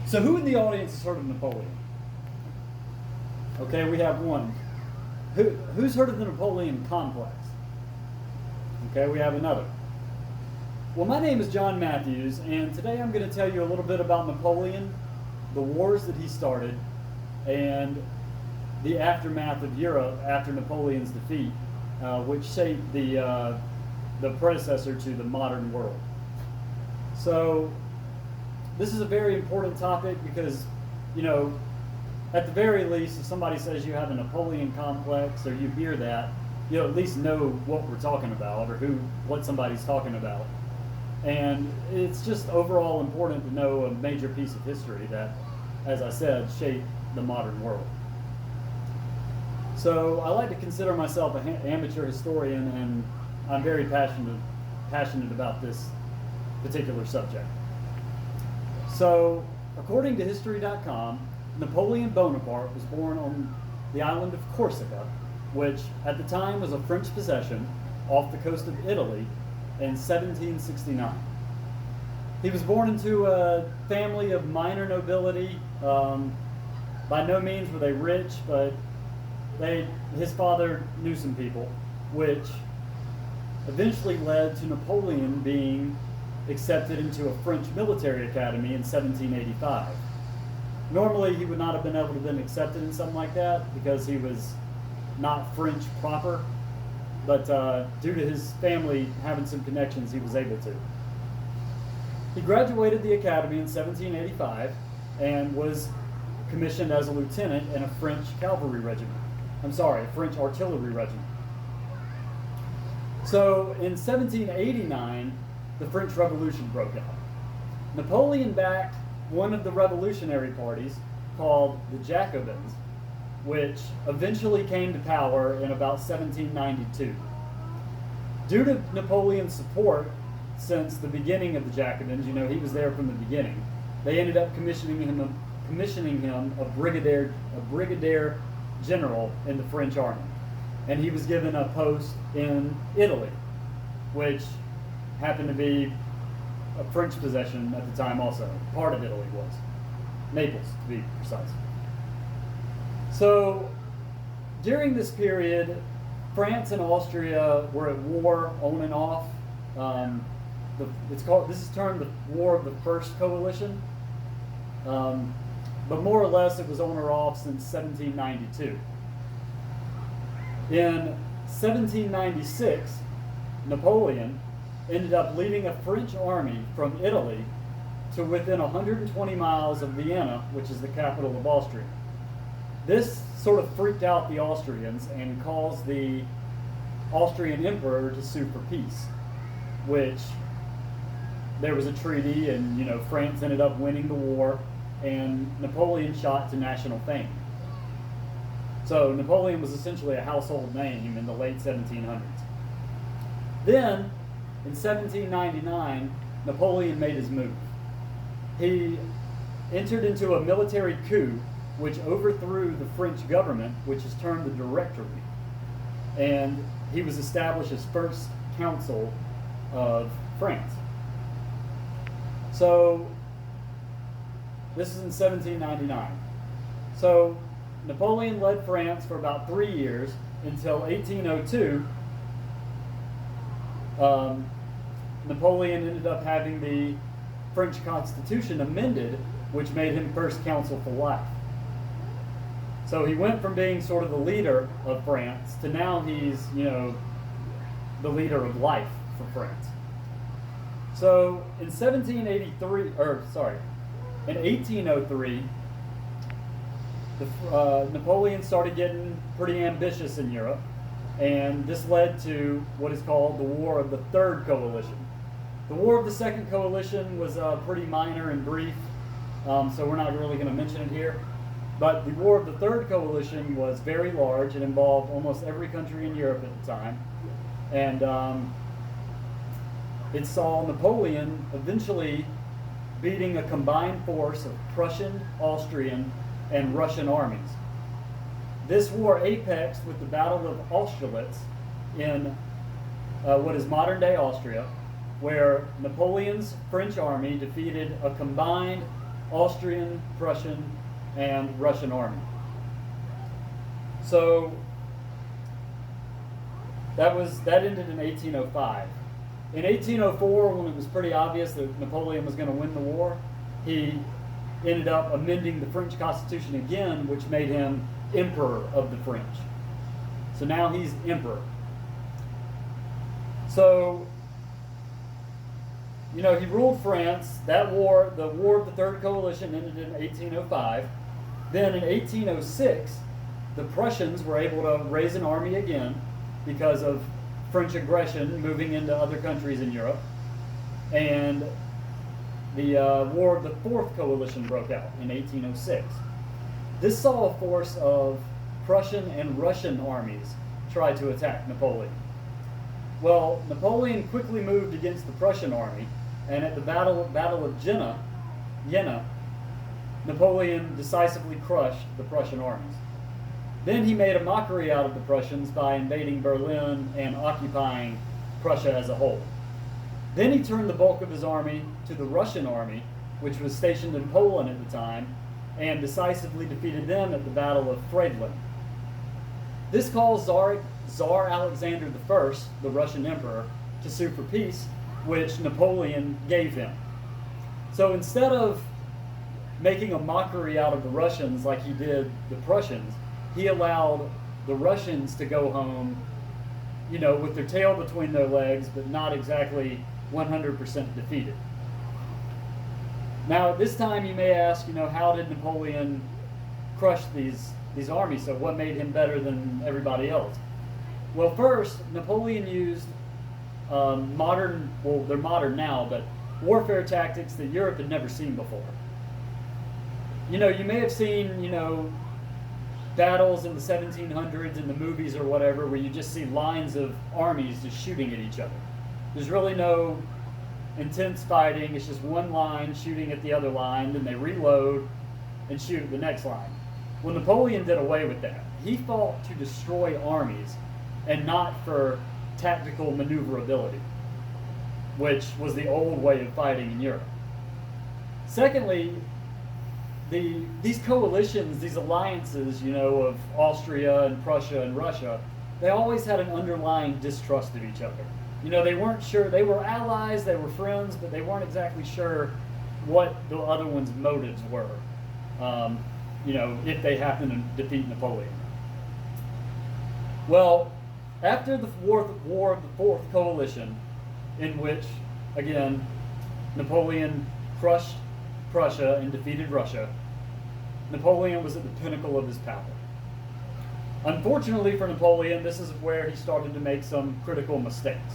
So who in the audience has heard of Napoleon? Okay, we have one. Who's heard of the Napoleon complex? Okay, we have another. Well, my name is John Matthews, and today I'm going to tell you a little bit about Napoleon, the wars that he started, and the aftermath of Europe after Napoleon's defeat, which shaped the predecessor to the modern world. So this is a very important topic because, you know, at the very least, if somebody says you have a Napoleon complex or you hear that, you'll at least know what we're talking about or what somebody's talking about. And it's just overall important to know a major piece of history that, as I said, shaped the modern world. So I like to consider myself an amateur historian, and I'm very passionate about this particular subject. So, according to History.com, Napoleon Bonaparte was born on the island of Corsica, which at the time was a French possession off the coast of Italy, in 1769. He was born into a family of minor nobility. By no means were they rich, but his father knew some people, which eventually led to Napoleon being accepted into a French military academy in 1785. Normally, he would not have been able to have been accepted in something like that because he was not French proper, but due to his family having some connections, he was able to. He graduated the academy in 1785 and was commissioned as a lieutenant in a French cavalry regiment. A French artillery regiment. So in 1789, the French Revolution broke out. Napoleon backed one of the revolutionary parties called the Jacobins, which eventually came to power in about 1792. Due to Napoleon's support since the beginning of the Jacobins, you know, he was there from the beginning, they ended up commissioning him a brigadier general in the French army. And he was given a post in Italy, which happened to be a French possession at the time also. Part of Italy was. Naples, to be precise. So, during this period, France and Austria were at war on and off. This is termed the War of the First Coalition. But more or less it was on or off since 1792. In 1796, Napoleon ended up leading a French army from Italy to within 120 miles of Vienna, which is the capital of Austria. This sort of freaked out the Austrians and caused the Austrian emperor to sue for peace, which there was a treaty, and you know, France ended up winning the war, and Napoleon shot to national fame. So Napoleon was essentially a household name in the late 1700s. Then, in 1799, Napoleon made his move. He entered into a military coup which overthrew the French government, which is termed the Directory. And he was established as first consul of France. So, this is in 1799. So, Napoleon led France for about 3 years until 1802. Napoleon ended up having the French Constitution amended, which made him first consul for life. So he went from being sort of the leader of France to now he's, you know, the leader of life for France. So in 1803, Napoleon started getting pretty ambitious in Europe, and this led to what is called the War of the Third Coalition. The War of the Second Coalition was pretty minor and brief, so we're not really going to mention it here. But the War of the Third Coalition was very large. It involved almost every country in Europe at the time. And it saw Napoleon eventually beating a combined force of Prussian, Austrian, and Russian armies. This war apexed with the Battle of Austerlitz in what is modern-day Austria, where Napoleon's French army defeated a combined Austrian, Prussian, and Russian army. So that ended in 1805. In 1804, when it was pretty obvious that Napoleon was going to win the war, he ended up amending the French Constitution again, which made him Emperor of the French. So now he's emperor. So, he ruled France. That war, the War of the Third Coalition, ended in 1805. Then in 1806, the Prussians were able to raise an army again because of French aggression moving into other countries in Europe. And the War of the Fourth Coalition broke out in 1806. This saw a force of Prussian and Russian armies try to attack Napoleon. Well, Napoleon quickly moved against the Prussian army, and at the Battle of Jena, Napoleon decisively crushed the Prussian armies. Then he made a mockery out of the Prussians by invading Berlin and occupying Prussia as a whole. Then he turned the bulk of his army to the Russian army, which was stationed in Poland at the time, and decisively defeated them at the Battle of Friedland. This caused Tsar Alexander I, the Russian emperor, to sue for peace, which Napoleon gave him. So instead of making a mockery out of the Russians like he did the Prussians, he allowed the Russians to go home, with their tail between their legs, but not exactly 100% defeated. Now, at this time, you may ask, how did Napoleon crush these armies? So what made him better than everybody else? Well, first, Napoleon used they're modern now, but warfare tactics that Europe had never seen before. You may have seen, battles in the 1700s in the movies or whatever, where you just see lines of armies just shooting at each other. There's really no intense fighting. It's just one line shooting at the other line, then they reload and shoot at the next line. Well, Napoleon did away with that. He fought to destroy armies and not for tactical maneuverability, which was the old way of fighting in Europe. Secondly, these coalitions, these alliances, of Austria and Prussia and Russia, they always had an underlying distrust of each other. They weren't sure. They were allies, they were friends, but they weren't exactly sure what the other one's motives were, if they happened to defeat Napoleon. Well, after the War of the Fourth Coalition, in which, again, Napoleon crushed Prussia and defeated Russia, Napoleon was at the pinnacle of his power. Unfortunately for Napoleon, this is where he started to make some critical mistakes.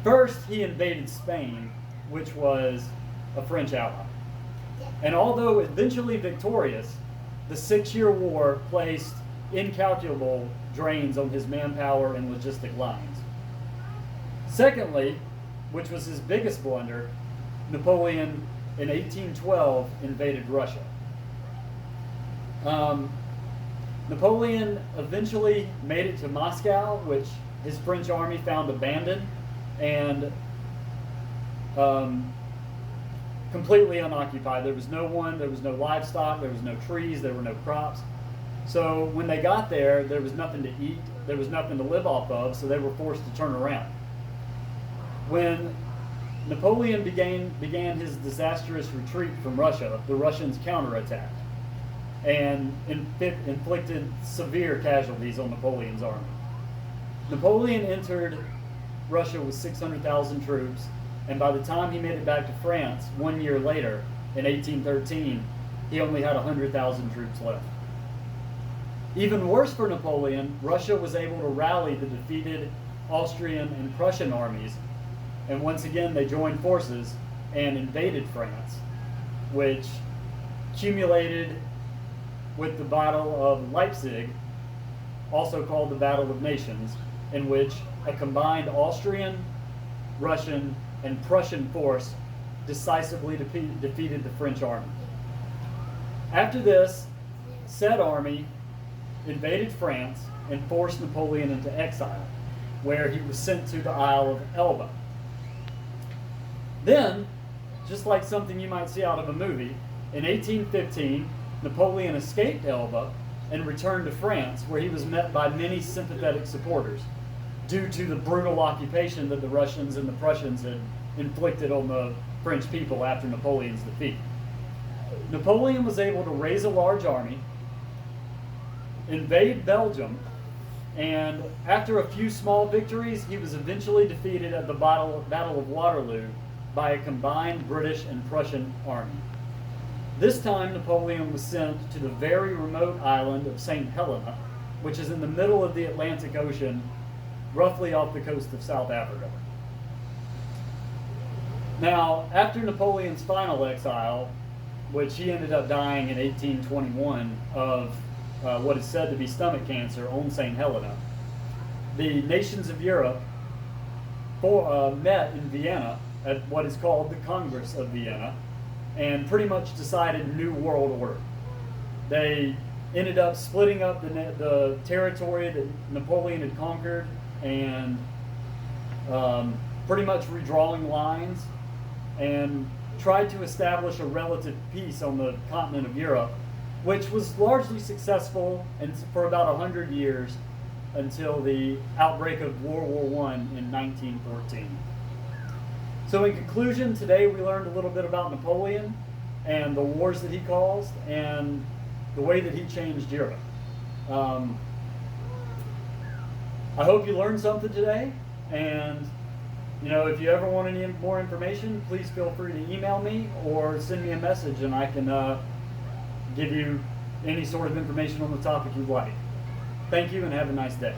First, he invaded Spain, which was a French ally. And although eventually victorious, the 6-year war placed incalculable drains on his manpower and logistic lines. Secondly, which was his biggest blunder, Napoleon in 1812 invaded Russia. Napoleon eventually made it to Moscow, which his French army found abandoned and completely unoccupied. There was no one, there was no livestock, there was no trees, there were no crops. So when they got there, there was nothing to eat, there was nothing to live off of, so they were forced to turn around. When Napoleon began his disastrous retreat from Russia, the Russians counterattacked and inflicted severe casualties on Napoleon's army. Napoleon entered Russia with 600,000 troops, and by the time he made it back to France 1 year later, in 1813, he only had 100,000 troops left. Even worse for Napoleon, Russia was able to rally the defeated Austrian and Prussian armies, and once again they joined forces and invaded France, which culminated with the Battle of Leipzig, also called the Battle of Nations, in which a combined Austrian, Russian, and Prussian force decisively defeated the French army. After this, said army invaded France and forced Napoleon into exile, where he was sent to the Isle of Elba. Then, just like something you might see out of a movie, In 1815, Napoleon escaped Elba and returned to France, where he was met by many sympathetic supporters due to the brutal occupation that the Russians and the Prussians had inflicted on the French people after Napoleon's defeat. Napoleon was able to raise a large army, invade Belgium, and after a few small victories, he was eventually defeated at the Battle of Waterloo by a combined British and Prussian army. This time, Napoleon was sent to the very remote island of St. Helena, which is in the middle of the Atlantic Ocean, roughly off the coast of South Africa. Now, after Napoleon's final exile, which he ended up dying in 1821 of what is said to be stomach cancer on St. Helena, the nations of Europe met in Vienna at what is called the Congress of Vienna and pretty much decided a new world order. They ended up splitting up the territory that Napoleon had conquered and pretty much redrawing lines, and tried to establish a relative peace on the continent of Europe, which was largely successful and for about 100 years until the outbreak of World War I in 1914. So in conclusion, today we learned a little bit about Napoleon and the wars that he caused and the way that he changed Europe. I hope you learned something today, and if you ever want any more information, please feel free to email me or send me a message, and I can give you any sort of information on the topic you'd like. Thank you, and have a nice day.